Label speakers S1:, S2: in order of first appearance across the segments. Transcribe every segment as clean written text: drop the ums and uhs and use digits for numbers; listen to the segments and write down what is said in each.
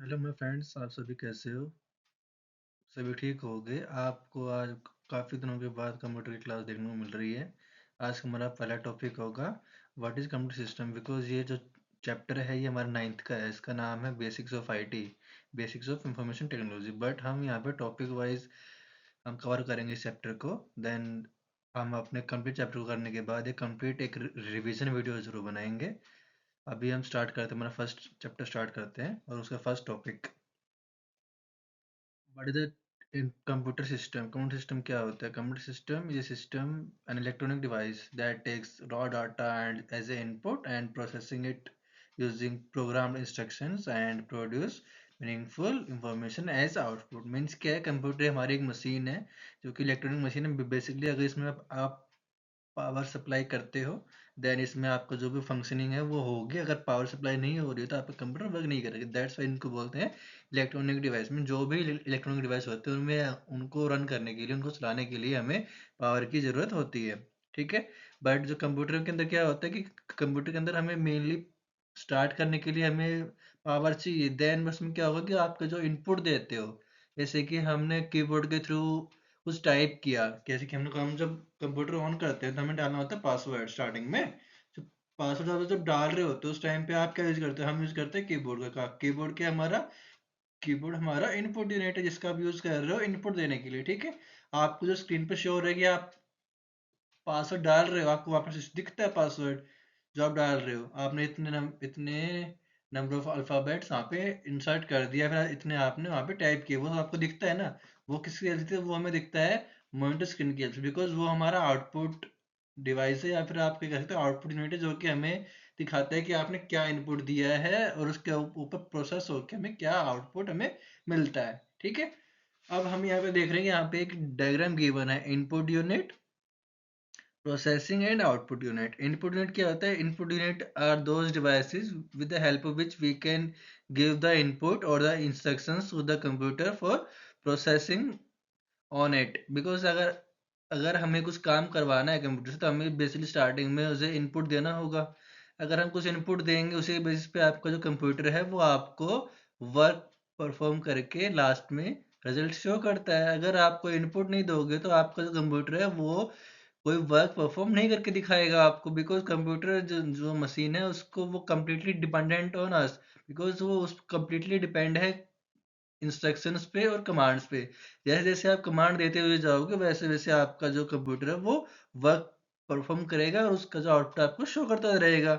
S1: Hello मेरे friends, आप सभी कैसे हो? सभी ठीक होंगे। आपको आज काफ़ी दिनों के बाद कंप्यूटर की क्लास देखने को मिल रही है। आज का हमारा पहला टॉपिक होगा what is computer system. Because ये जो चैप्टर है ये हमारा 9th का है। इसका नाम है basics of IT, basics of information technology. But हम यहाँ पे टॉपिक वाइज हम कवर करेंगे इस चैप्टर को। देन हम अपने कंप्लीट चैप्टर को करने के बाद एक रिवीजन वीडियो जरूर बनाएंगे। अभी हम स्टार्ट करते हैं, हमारा फर्स्ट चैप्टर स्टार्ट करते हैं और उसका first topic what is the computer system. Computer system क्या होता है? Computer system is a system an electronic device that takes raw data and as a input and processing it using programmed instructions and produce meaningful information as output. Means क्या है, computer हमारी एक machine है जो कि electronic machine है। Basically अगर इसमें आप पावर सप्लाई करते हो देन इसमें आपका जो भी फंक्शनिंग है वो होगी। अगर पावर सप्लाई नहीं हो रही है तो आपका कंप्यूटर वर्क नहीं करेगा। दैट्स वाई इनको बोलते हैं इलेक्ट्रॉनिक डिवाइस। में जो भी इलेक्ट्रॉनिक डिवाइस होते हैं उनमें उनको रन करने के लिए, उनको चलाने के लिए हमें पावर की ज़रूरत होती है। ठीक है। बट जो कंप्यूटर के अंदर क्या होता है कि कंप्यूटर के अंदर हमें मेनली स्टार्ट करने के लिए हमें पावर चाहिए। देन बस में क्या होगा कि आपका जो इनपुट देते हो, जैसे कि हमने कीबोर्ड के थ्रू कुछ टाइप किया, जैसे कि हम जब कंप्यूटर ऑन करते हैं तो हमें डालना होता है पासवर्ड स्टार्टिंग में। जब पासवर्ड आप जब डाल रहे होते हो उस टाइम पे आप क्या यूज करते हो? हम यूज करते हैं कीबोर्ड का। कीबोर्ड क्या हमारा? कीबोर्ड हमारा इनपुट यूनिट है जिसका आप यूज कर रहे हो इनपुट देने के लिए। ठीक है। आपको जो स्क्रीन पे शो हो रहा है कि आप पासवर्ड डाल रहे हो, आपको वापस दिखता है पासवर्ड जो आप डाल रहे हो। आपने इतने नंबर ऑफ अल्फाबेट्स वहाँ पे इंसर्ट कर दिया, फिर इतने आपने वहाँ पे टाइप किए, वो तो आपको दिखता है ना। वो किसकी वजह से? वो हमें दिखता है मॉनिटर स्क्रीन की वजह से। बिकॉज वो हमारा आउटपुट डिवाइस है या फिर आप क्या कह सकते हो आउटपुट यूनिट है, जो कि हमें दिखाता है कि आपने क्या इनपुट दिया है और उसके ऊपर प्रोसेस होकर हमें क्या आउटपुट हमें मिलता है। ठीक है। अब हम यहाँ पे देख रहे हैं कि यहाँ पे एक डायग्राम गिवन है, input unit, processing and output unit. Input unit क्या होता है? Input unit are those devices with the help of which we can give the input और the instructions to the computer for processing on it. Because अगर अगर हमें कुछ काम करवाना है कंप्यूटर से तो हमें बेसिकली स्टार्टिंग में उसे इनपुट देना होगा। अगर हम कुछ इनपुट देंगे उसी बेसिस पे आपका जो कंप्यूटर है वो आपको वर्क परफॉर्म करके लास्ट में रिजल्ट शो करता है। अगर आप कोई इनपुट नहीं दोगे तो आपका जो कंप्यूटर है वो कोई वर्क परफॉर्म नहीं करके दिखाएगा आपको। बिकॉज कंप्यूटर जो मशीन है उसको वो completely dependent on us. Because वो उस कम्प्लीटली डिपेंड है इंस्ट्रक्शंस पे और कमांड्स पे। जैसे जैसे आप कमांड देते हुए जाओगे वैसे वैसे आपका जो कंप्यूटर है वो वर्क परफॉर्म करेगा और उसका जो आउटपुट आपको शो करता रहेगा।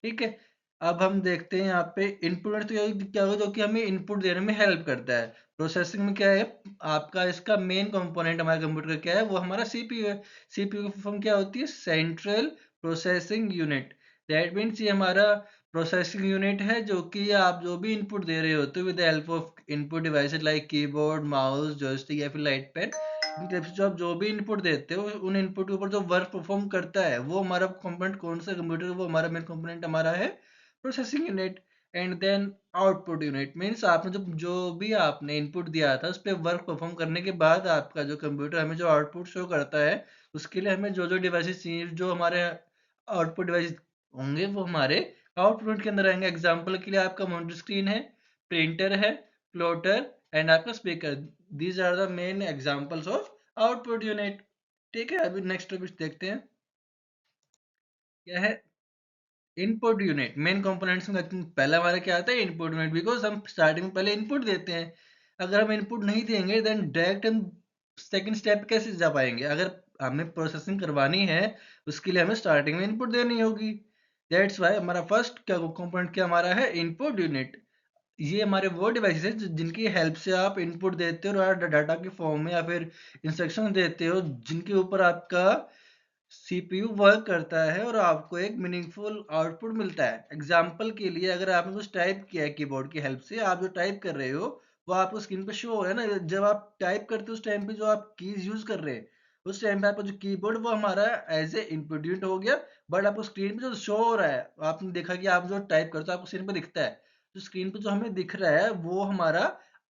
S1: ठीक है। अब हम देखते हैं यहाँ पे इनपुट तो क्या होगा जो कि हमें इनपुट देने में हेल्प करता है। प्रोसेसिंग में क्या है? आपका इसका मेन कंपोनेंट हमारे कंप्यूटर का क्या है? वो हमारा सीपीयू है। सीपीयू की फॉर्म क्या होती है? Central processing unit. That means ये हमारा प्रोसेसिंग यूनिट है जो कि आप जो भी इनपुट दे रहे होते हो with the help of input devices like keyboard, mouse, joystick या फिर लाइट पेन, इन टाइप से जो आप जो भी इनपुट देते हो उन इनपुट के ऊपर जो वर्क परफॉर्म करता है वो हमारा कंपोनेंट कौन सा कंप्यूटर, वो हमारा मेन कंपोनेंट हमारा है processing unit. And then output unit means आपने जो भी आपने इनपुट दिया था उस पर वर्क परफॉर्म करने के बाद आपका जो कंप्यूटर हमें जो आउटपुट शो करता है उसके लिए हमें जो जो डिवाइसेस चाहिए, जो हमारे आउटपुट डिवाइस होंगे वो हमारे आउटपुट के अंदर आएंगे। एग्जाम्पल के लिए आपका मॉनिटर स्क्रीन है, प्रिंटर है, प्लॉटर एंड आपका speaker. These are the main examples of output unit. ठीक है। अभी नेक्स्ट टॉपिक देखते हैं क्या है इनपुट यूनिट। मेन कंपोनेंट्स में पहला हमारा क्या आता है? Input unit. बिकॉज हम स्टार्टिंग में पहले इनपुट देते हैं। अगर हम इनपुट नहीं देंगे देन डायरेक्ट हम सेकंड स्टेप कैसे जा पाएंगे? अगर हमें प्रोसेसिंग करवानी है उसके लिए हमें स्टार्टिंग में इनपुट देनी होगी। दैट्स वाई हमारा फर्स्ट क्या कंपोनेंट क्या हमारा है? Input unit. ये हमारे वो डिवाइसेस हैं जिनकी हेल्प से आप इनपुट देते हो और डाटा के फॉर्म में या फिर इंस्ट्रक्शन देते हो जिनके ऊपर आपका सीपीयू वर्क करता है और आपको एक मीनिंगफुल आउटपुट मिलता है। एग्जाम्पल के लिए अगर आपने कुछ टाइप किया है कीबोर्ड की हेल्प से, आप जो टाइप कर रहे हो वो आपको स्क्रीन पे शो हो रहा है ना। जब आप टाइप करते हो उस टाइम पे जो आप कीज यूज कर रहे हैं उस टाइम पे आपका जो कीबोर्ड वो हमारा एज ए इनपुट यूनिट हो गया। बट आपको स्क्रीन पे जो शो हो रहा है, आपने देखा कि आप जो टाइप करते हो आपको स्क्रीन पे दिखता है, जो स्क्रीन पे जो हमें दिख रहा है वो हमारा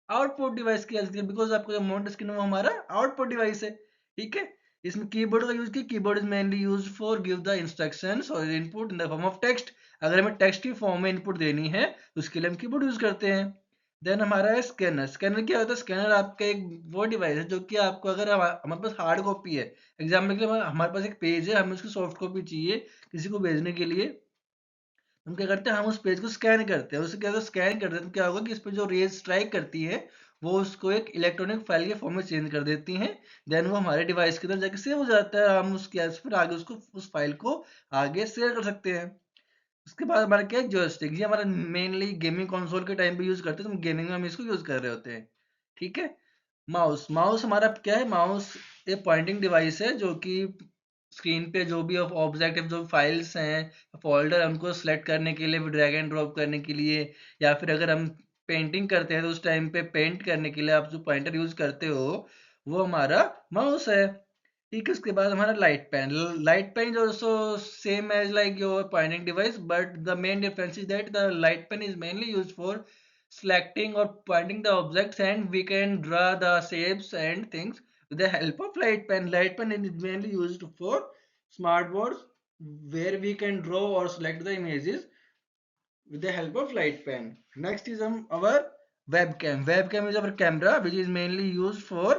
S1: आउटपुट डिवाइस की हेल्प है। बिकॉज आपको जो मॉनिटर स्क्रीन है वो हमारा आउटपुट डिवाइस है। ठीक है। इसमें कीबोर्ड का यूज किया, keyboard is mainly used for give the instructions और input in the form of text. अगर हमें टेक्स्ट की फॉर्म में इनपुट देनी है तो उसके लिए हम कीबोर्ड यूज करते हैं। देन हमारा है स्कैनर। स्कैनर क्या होता है? स्कैनर आपका एक वो डिवाइस है जो कि आपको, अगर हमारे पास हार्ड कॉपी है, एग्जाम्पल के लिए हमारे पास एक पेज है, हमें उसकी सॉफ्ट कॉपी चाहिए किसी को भेजने के लिए, हम क्या करते हैं, हम उस पेज को स्कैन करते हैं। उससे क्या होगा, स्कैन करते हैं तो क्या होगा कि इस पर जो रेज स्ट्राइक करती है वो उसको एक इलेक्ट्रॉनिक फाइल के फॉर्म में चेंज कर देती हैं। देन वो हमारे डिवाइस के अंदर जाके सेव हो जाता है, हम उसके फिर आगे उसको उस फाइल को आगे शेयर कर सकते हैं। उसके बाद हमारा क्या है, जॉयस्टिक। ये हमारा मेनली गेमिंग कंसोल के टाइम पे यूज करते हैं, तो गेमिंग में हम इसको यूज कर रहे होते हैं। ठीक है। माउस। माउस हमारा क्या है? माउस एक पॉइंटिंग डिवाइस है जो कि स्क्रीन पे जो भी ऑब्जेक्ट जो फाइल्स हैं, फोल्डर है, उनको सेलेक्ट करने के लिए, ड्रैग एंड ड्रॉप करने के लिए, या फिर अगर हम पेंटिंग करते हैं तो उस टाइम पे पेंट करने के लिए आप जो पॉइंटर यूज करते हो वो हमारा माउस है। ठीक है। उसके बाद हमारा light pen. Light pen is also same as like your pointing device, but the main difference is that the light pen is mainly used for selecting or pointing the objects, and we can draw the shapes and things with the help of light pen. Light pen is mainly used for smart boards where we can draw or select the images with the help of light pen. Next is our webcam. Webcam is our camera which is mainly used for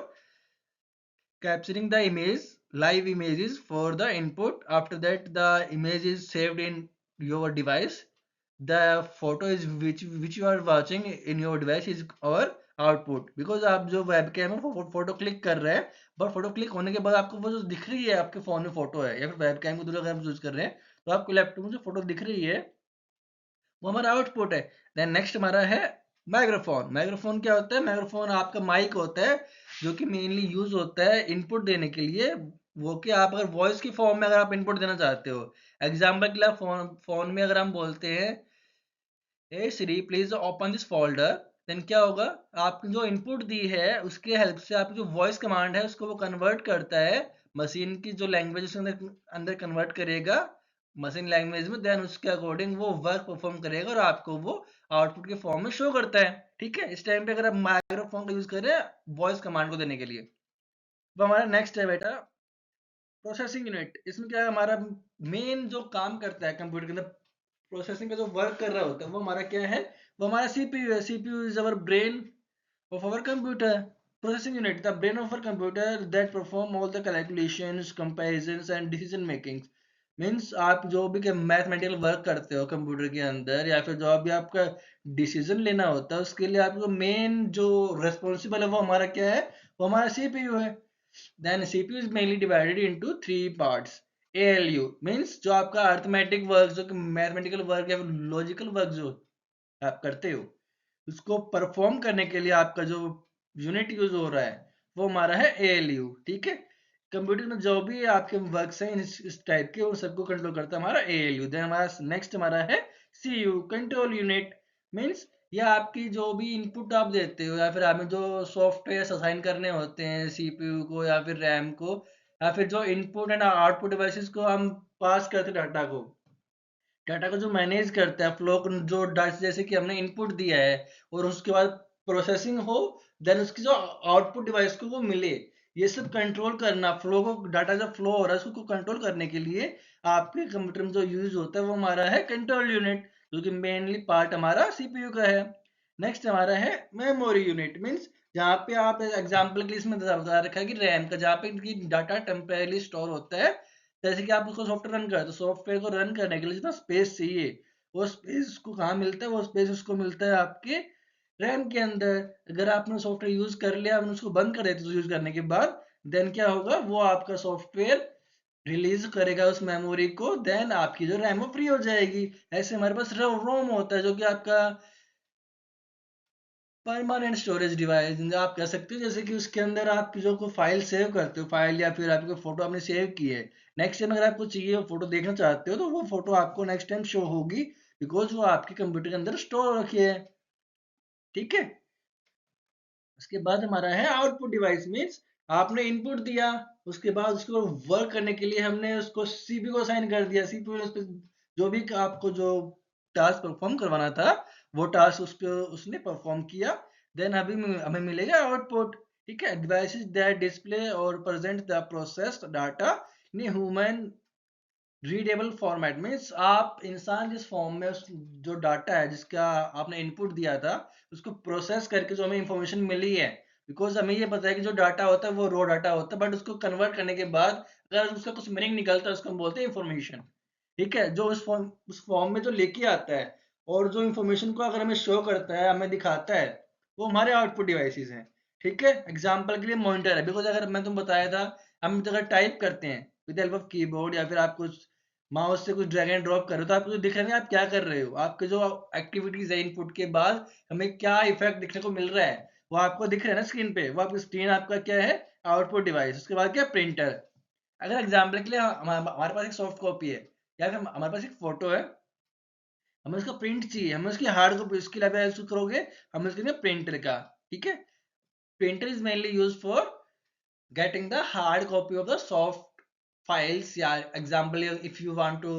S1: capturing the image, live images for the input. After that the image is saved in your device. The photo is which you are watching in your device is our output. Because आप जो web cam है वो photo click कर रहे हैं, but photo click होने के बाद आपको वो जो दिख रही है आपके फोन में फोटो है, या फिर वेब कैम को दूर अगर आप यूज कर रहे हैं तो आपको लैपटॉप में जो फोटो दिख रही है वो हमारा आउटपुट है। देन नेक्स्ट हमारा है माइक्रोफोन। माइक्रोफोन क्या होता है? माइक्रोफोन आपका माइक होता है जो कि मेनली यूज होता है इनपुट देने के लिए। वो कि आप अगर वॉइस की फॉर्म में अगर आप इनपुट देना चाहते हो, एग्जाम्पल के लिए फोन फोन में अगर हम बोलते हैं hey Siri please open this folder, then क्या होगा, आपने जो इनपुट दी है उसके हेल्प से आपकी जो वॉइस कमांड है उसको वो कन्वर्ट करता है मशीन की जो लैंग्वेज उसके अंदर अंदर कन्वर्ट करेगा मशीन लैंग्वेज में। देन उसके अकॉर्डिंग वो वर्क परफॉर्म करेगा और आपको वो आउटपुट के फॉर्म में शो करता है। ठीक है। इस टाइम पे अगर आप माइक्रोफोन का यूज करें वॉइस कमांड को देने के लिए। तो हमारा नेक्स्ट है बेटा प्रोसेसिंग यूनिट। इसमें क्या है, हमारा मेन जो काम करता है कंप्यूटर के अंदर, प्रोसेसिंग का जो वर्क कर रहा होता है वो हमारा क्या है, वो हमारा सीपीयू है। CPU is our brain of our computer. Processing unit, the brain of our computer that perform all the calculations, comparisons and decision making. Means आप जो भी मैथमेटिकल वर्क करते हो कंप्यूटर के अंदर, या फिर जो भी आपका डिसीजन लेना होता है उसके लिए आपको मेन जो रेस्पॉन्सिबल है वो हमारा क्या है, वो हमारा सीपीयू है। Then CPU is mainly divided into 3 parts. ALU means जो आपका अर्थमेटिक वर्क, जो कि मैथमेटिकल वर्क या फिर लॉजिकल वर्क जो आप करते हो उसको परफॉर्म करने के लिए आपका जो यूनिट यूज हो रहा है वो हमारा है एएलयू। ठीक है। कंप्यूटर में जो भी आपके वर्क्स हैं इस टाइप के, वो सबको कंट्रोल करता है हमारा एएलयू। देन हमारा नेक्स्ट हमारा है सीयू, कंट्रोल यूनिट। मींस ये आपकी जो भी इनपुट आप देते हो या फिर हमें जो सॉफ्टवेयर असाइन करने होते हैं सीपीयू को या फिर रैम को, या फिर जो इनपुट एंड आउटपुट डिवाइसेस को हम पास करते डाटा को, डाटा को जो मैनेज करता है फ्लो को, जो डाटा जैसे कि हमने इनपुट दिया है और उसके बाद प्रोसेसिंग हो, देन उसकी जो आउटपुट डिवाइस को वो मिले, ये सब कंट्रोल करना, फ्लो को, डाटा जब फ्लो हो रहा है उसको कंट्रोल करने के लिए आपके कंप्यूटर में जो यूज होता है वो हमारा है कंट्रोल यूनिट, जो कि मेनली पार्ट हमारा सीपीयू का है। नेक्स्ट हमारा है मेमोरी यूनिट। मीन्स जहाँ पे आप एग्जाम्पल के लिए इसमें बता रखा है कि रैम का, जहाँ पे डाटा टेम्परेली स्टोर होता है, जैसे कि आप उसको सॉफ्टवेयर रन करते हो, सॉफ्टवेयर को रन करने के लिए जितना स्पेस चाहिए वो स्पेस उसको कहाँ मिलता है, वो स्पेस उसको मिलता है आपके रैम के अंदर। अगर आपने सॉफ्टवेयर यूज कर लिया, आपने उसको बंद कर देते तो यूज करने के बाद, देन क्या होगा, वो आपका सॉफ्टवेयर रिलीज करेगा उस मेमोरी को, देन आपकी जो रैम वो फ्री हो जाएगी। ऐसे हमारे पास रोम होता है जो कि आपका परमानेंट स्टोरेज डिवाइस आप कह सकते हो, जैसे कि उसके अंदर आप जो को फाइल सेव करते हो, फाइल या फिर आपकी फोटो आपने सेव की है, नेक्स्ट टाइम अगर आपको चाहिए वो फोटो देखना चाहते हो तो वो फोटो आपको नेक्स्ट टाइम शो होगी, बिकॉज वो आपके कंप्यूटर के अंदर स्टोर रखी है। ठीक है। उसके बाद हमारा है आउटपुट डिवाइस। मीन्स आपने इनपुट दिया, उसके बाद उसको वर्क करने के लिए हमने उसको सीपीयू को असाइन कर दिया। सीपीयू उस पे जो भी आपको जो टास्क परफॉर्म करवाना था वो टास्क उस पे उसने परफॉर्म किया, देन अभी हमें मिलेगा आउटपुट। ठीक है। डिवाइसेस दैट डिस्प्ले और present the processed data in human readable format means आप इंसान जिस फॉर्म में उस जो डाटा है जिसका आपने इनपुट दिया था उसको प्रोसेस करके जो हमें इंफॉर्मेशन मिली है, बिकॉज हमें ये पता है कि जो डाटा होता है वो रॉ डाटा होता है, बट उसको कन्वर्ट करने के बाद अगर उसका कुछ मीनिंग निकलता है उसको हम बोलते हैं इंफॉर्मेशन। ठीक है, जो उस फॉर्म में जो लेके आता है और जो इंफॉर्मेशन को अगर हमें शो करता है, हमें दिखाता है, वो हमारे आउटपुट डिवाइसेस हैं। ठीक है, एग्जाम्पल के लिए मॉनिटर है, बिकॉज अगर मैं तुम बताया था हम अगर टाइप करते हैं विद हेल्प ऑफ कीबोर्ड या फिर आप कुछ माउस से कुछ ड्रैग एंड ड्रॉप कर रहे हो तो आपको जो दिख रहा है ना आप क्या कर रहे हो, आपके जो एक्टिविटीज है इनपुट के बाद हमें क्या इफेक्ट दिखने को मिल रहा है वो आपको दिख रहा है ना स्क्रीन पे। वो आपकी स्क्रीन आपका क्या है, आउटपुट डिवाइस। उसके बाद क्या, प्रिंटर। अगर एग्जाम्पल के लिए हमारे पास एक सॉफ्ट कॉपी है या फिर हमारे पास एक फोटो है, हमें उसका प्रिंट चाहिए, हमें उसकी हार्ड कॉपी, उसके लिए आप यूज करोगे हमें उसके लिए प्रिंटर का। ठीक है, printer is mainly use for getting the hard copy of the soft files. Yeah, example, if you want to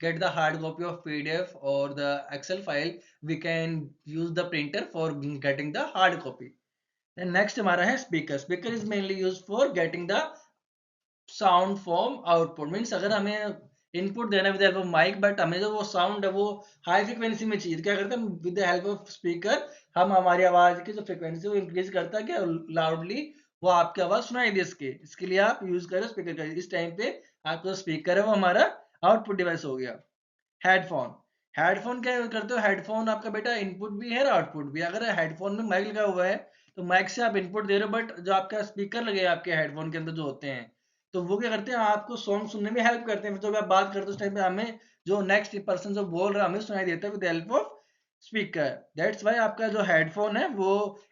S1: get the hard copy of PDF or the Excel file, we can use the printer for getting the hard copy. Then next हमारा है speaker. Speaker is mainly used for getting the sound from output. Means अगर हमें input देना with help of mic, but हमें जो वो sound है वो हाई फ्रिक्वेंसी में चाहिए, तो क्या करते हैं with the help of speaker हम हमारी आवाज की जो फ्रिक्वेंसी वो इंक्रीज करता है क्या लाउडली, वो आपकी आवाज सुनाई दे इसके इसके लिए आप यूज करें स्पीकर का। इस टाइम पे आपका जो स्पीकर है वो हमारा आउटपुट डिवाइस हो गया। हेडफोन। हेडफोन क्या यूज करते हो, हेडफोन आपका बेटा इनपुट भी है और आउटपुट भी। अगर हेडफोन में माइक लगा हुआ है तो माइक से आप इनपुट दे रहे हो, बट जो आपका स्पीकर लगे आपके हेडफोन के अंदर जो होते हैं तो वो क्या करते हैं आपको सॉन्ग सुनने में हेल्प करते हैं। जब आप बात करते हो उस टाइम पे हमें जो नेक्स्ट पर्सन जो बोल रहा है हमें सुनाई देता है with help of speaker. That's why आपका जो हेडफोन है वो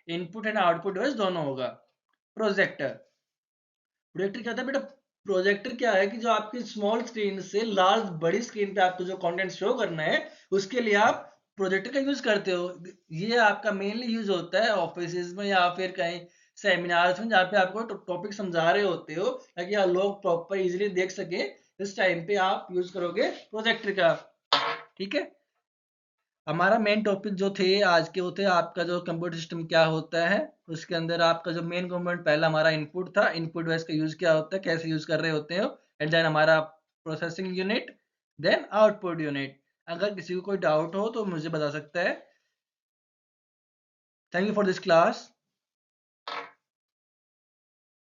S1: इनपुट एंड आउटपुट डिवाइस दोनों होगा। प्रोजेक्टर। प्रोजेक्टर क्या होता है बेटा, प्रोजेक्टर क्या है कि जो आपकी स्मॉल स्क्रीन से लार्ज बड़ी स्क्रीन पे आपको जो कंटेंट शो करना है उसके लिए आप प्रोजेक्टर का यूज करते हो। ये आपका मेनली यूज होता है ऑफिस में या फिर कहीं सेमिनार्स में जहाँ पे आपको टॉपिक समझा रहे होते हो ताकि लोग प्रॉपर इजीली देख सके। इस टाइम पे आप यूज करोगे प्रोजेक्टर का। ठीक है, हमारा मेन टॉपिक जो थे आज के वो थे आपका जो कंप्यूटर सिस्टम क्या होता है। उसके अंदर आपका जो मेन कंपोनेंट पहला हमारा इनपुट था, इनपुट डिवाइस का यूज क्या होता है, कैसे यूज कर रहे होते हो, एंड देन हमारा processing unit, then output unit. अगर किसी को कोई डाउट हो तो मुझे बता सकता है। Thank you for this class.